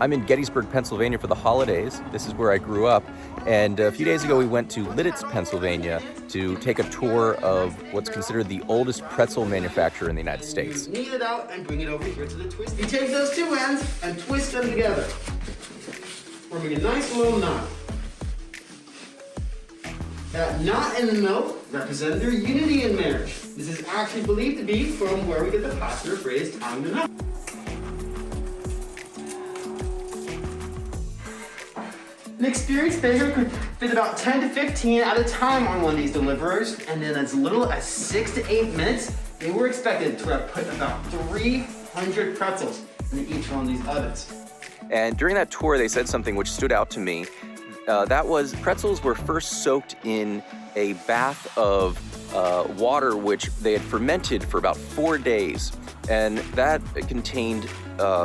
I'm in Gettysburg, Pennsylvania for the holidays. This is where I grew up. And a few days ago, we went to Lidditz, Pennsylvania to take a tour of what's considered the oldest pretzel manufacturer in the United States. Knead it out and bring it over here to the twist. You take those two ends and twist them together, forming a nice little knot. That knot in the middle represents their unity in marriage. This is actually believed to be from where we get the popular phrase tying the knot. An experienced baker could fit about 10 to 15 at a time on one of these deliverers, and in as little as 6 to 8 minutes, they were expected to have put about 300 pretzels into each one of these ovens. And during that tour, they said something which stood out to me. That was pretzels were first soaked in a bath of water which they had fermented for about 4 days. And that contained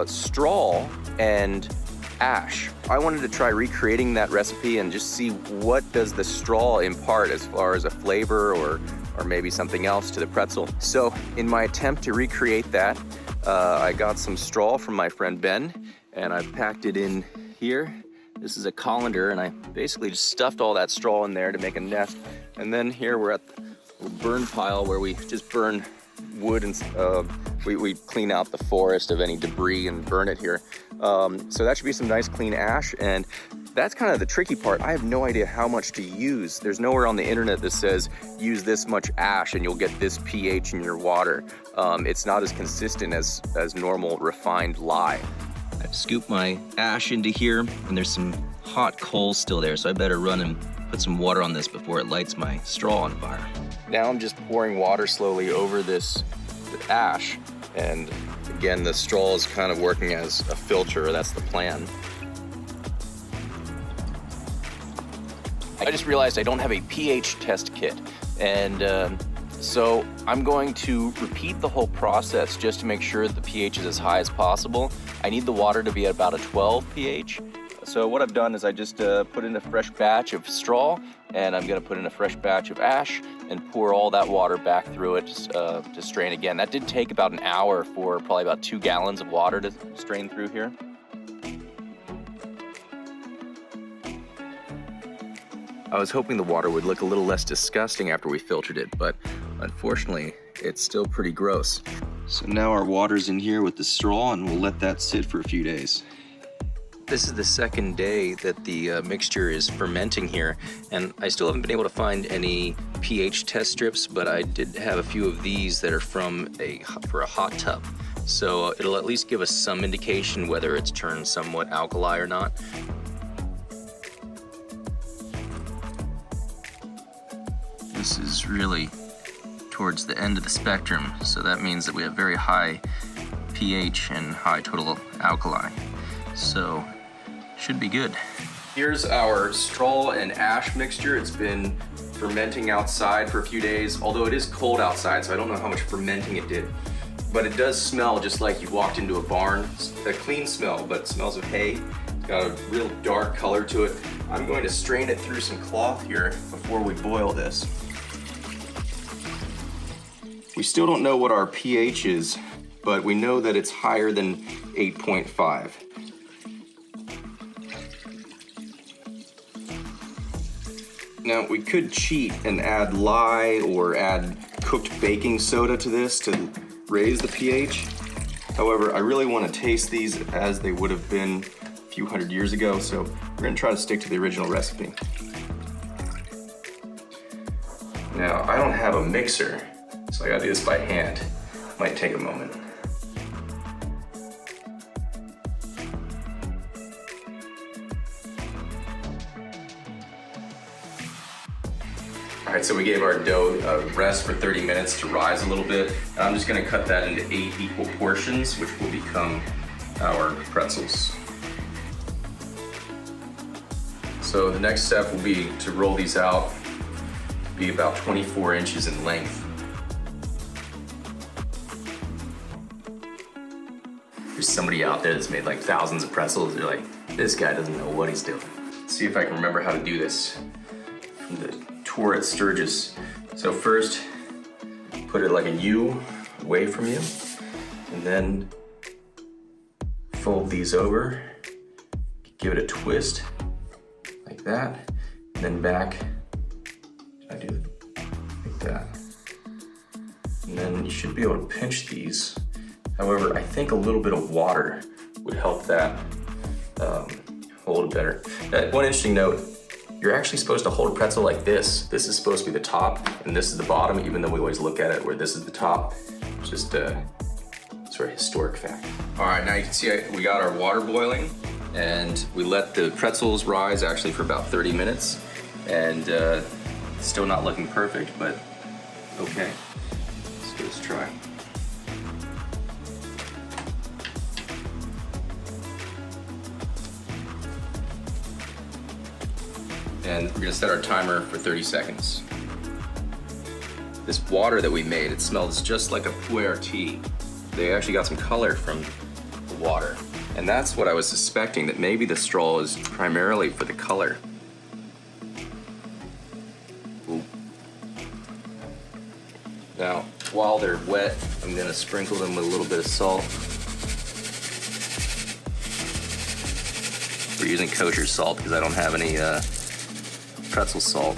straw and ash. I wanted to try recreating that recipe and just see what does the straw impart as far as a flavor or maybe something else to the pretzel. So in my attempt to recreate that, I got some straw from my friend Ben and I packed it in here. This is a colander and I basically just stuffed all that straw in there to make a nest. And then here we're at the burn pile where we just burn wood and we clean out the forest of any debris and burn it here. So that should be some nice clean ash, and that's kind of the tricky part. I have no idea how much to use. There's nowhere on the internet that says use this much ash and you'll get this pH in your water. It's not as consistent as normal refined lye. I've scooped my ash into here and there's some hot coals still there, so I better run and put some water on this before it lights my straw on fire. Now I'm just pouring water slowly over this ash, and again, the straw is kind of working as a filter. That's the plan. I just realized I don't have a pH test kit, and so I'm going to repeat the whole process just to make sure that the pH is as high as possible. I need the water to be at about a 12 pH. So what I've done is I just put in a fresh batch of straw, and I'm gonna put in a fresh batch of ash and pour all that water back through it to strain again. That did take about an hour for probably about 2 gallons of water to strain through here. I was hoping the water would look a little less disgusting after we filtered it, but unfortunately, it's still pretty gross. So now our water's in here with the straw, and we'll let that sit for a few days. This is the second day that the mixture is fermenting here, and I still haven't been able to find any pH test strips, but I did have a few of these that are for a hot tub. So it'll at least give us some indication whether it's turned somewhat alkali or not. This is really towards the end of the spectrum, so that means that we have very high pH and high total alkali. So should be good. Here's our straw and ash mixture. It's been fermenting outside for a few days, although it is cold outside, so I don't know how much fermenting it did. But it does smell just like you walked into a barn. It's a clean smell, but it smells of hay. It's got a real dark color to it. I'm going to strain it through some cloth here before we boil this. We still don't know what our pH is, but we know that it's higher than 8.5. Now, we could cheat and add lye or add cooked baking soda to this to raise the pH. However, I really want to taste these as they would have been a few hundred years ago, so we're going to try to stick to the original recipe. Now, I don't have a mixer, so I got to do this by hand. Might take a moment. All right, so we gave our dough a rest for 30 minutes to rise a little bit. And I'm just gonna cut that into 8 equal portions, which will become our pretzels. So the next step will be to roll these out, be about 24 inches in length. There's somebody out there that's made like thousands of pretzels. You're like, this guy doesn't know what he's doing. Let's see if I can remember how to do this from the tour at Sturgis. So first, put it like a U away from you, and then fold these over give it a twist like that, and then back. I do it like that. And then you should be able to pinch these. However, I think a little bit of water would help that hold it better. One interesting note, you're actually supposed to hold a pretzel like this. This is supposed to be the top, and this is the bottom, even though we always look at it where this is the top. Just a sort of historic fact. All right, now you can see we got our water boiling, and we let the pretzels rise actually for about 30 minutes, and still not looking perfect, but okay. Let's give this a try. And we're gonna set our timer for 30 seconds. This water that we made, it smells just like a pu'er tea. They actually got some color from the water. And that's what I was suspecting, that maybe the straw is primarily for the color. Ooh. Now, while they're wet, I'm gonna sprinkle them with a little bit of salt. We're using kosher salt because I don't have any pretzel salt.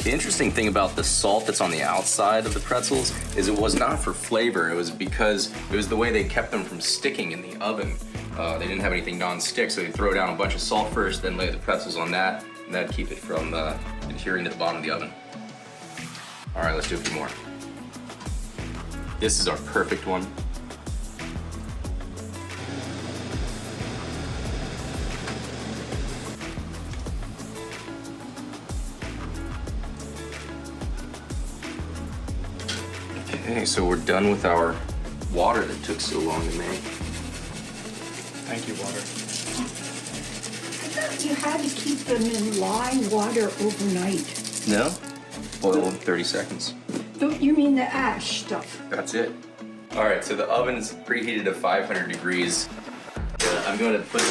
The interesting thing about the salt that's on the outside of the pretzels is it was not for flavor. It was because it was the way they kept them from sticking in the oven. They didn't have anything non-stick, so they throw down a bunch of salt first, then lay the pretzels on that, and that'd keep it from adhering to the bottom of the oven. All right, let's do a few more. This is our perfect one. Okay, so we're done with our water that took so long to make. Thank you, water. I thought you had to keep them in lime water overnight. No? Boil them 30 seconds. You mean the ash stuff? That's it. All right, so the oven's preheated to 500 degrees. I'm going to put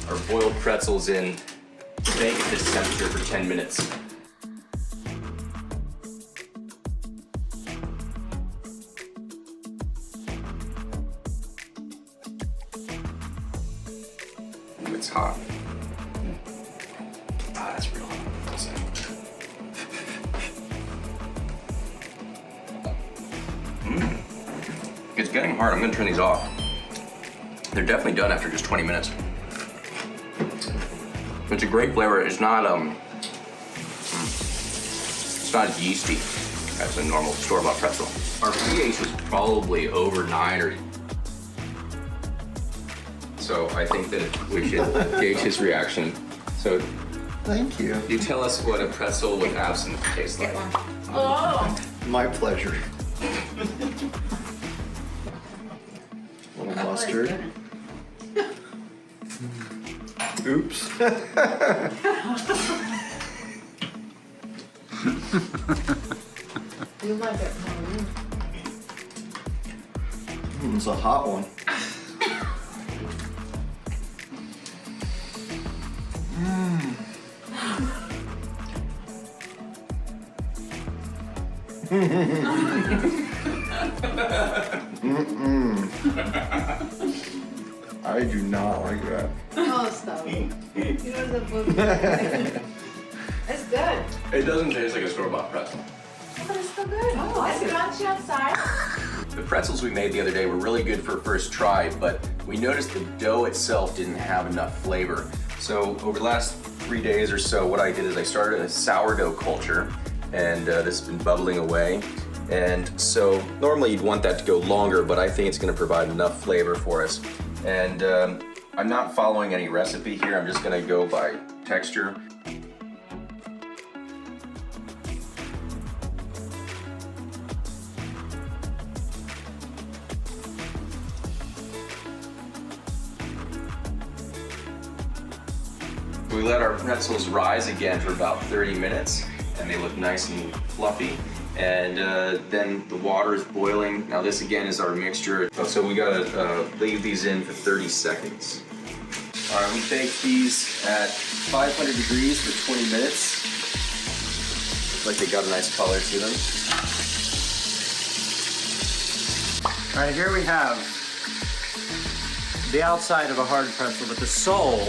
our boiled pretzels in to bake at this temperature for 10 minutes. It's hot. Ah, that's real hot. It's getting hard. I'm gonna turn these off. They're definitely done after just 20 minutes. It's a great flavor. It's not yeasty as a normal store-bought pretzel. Our pH was probably over 9 or. So I think that we should gauge his reaction. So, Thank you. you tell us what a pretzel with absinthe tastes like. Oh! My pleasure. A little mustard. Oops. You like it, It's a hot one. I do not like that. Oh, stop. He was a book. It's good. It doesn't taste like a store-bought pretzel. Oh, but it's still good. Oh, I see. Crunchy outside. The pretzels we made the other day were really good for first try, but we noticed the dough itself didn't have enough flavor. So over the last 3 days or so, what I did is I started a sourdough culture, and this has been bubbling away. And so normally you'd want that to go longer, but I think it's gonna provide enough flavor for us. And I'm not following any recipe here, I'm just gonna go by texture. We let our pretzels rise again for about 30 minutes, and they look nice and fluffy. And then the water is boiling. Now this again is our mixture. So we gotta leave these in for 30 seconds. All right, we bake these at 500 degrees for 20 minutes. Looks like they got a nice color to them. All right, here we have the outside of a hard pretzel, but the soul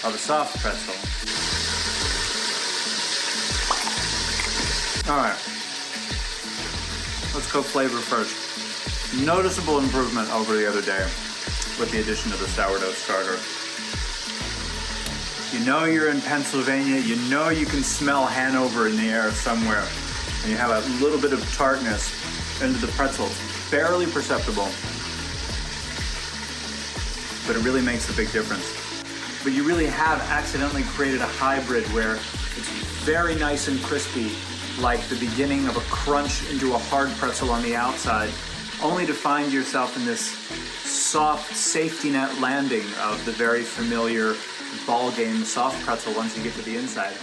of a soft pretzel. All right, let's go flavor first. Noticeable improvement over the other day with the addition of the sourdough starter. You know you're in Pennsylvania, you know you can smell Hanover in the air somewhere, and you have a little bit of tartness into the pretzels. Barely perceptible, but it really makes a big difference. But you really have accidentally created a hybrid where it's very nice and crispy, like the beginning of a crunch into a hard pretzel on the outside, only to find yourself in this soft safety net landing of the very familiar ball game soft pretzel once you get to the inside.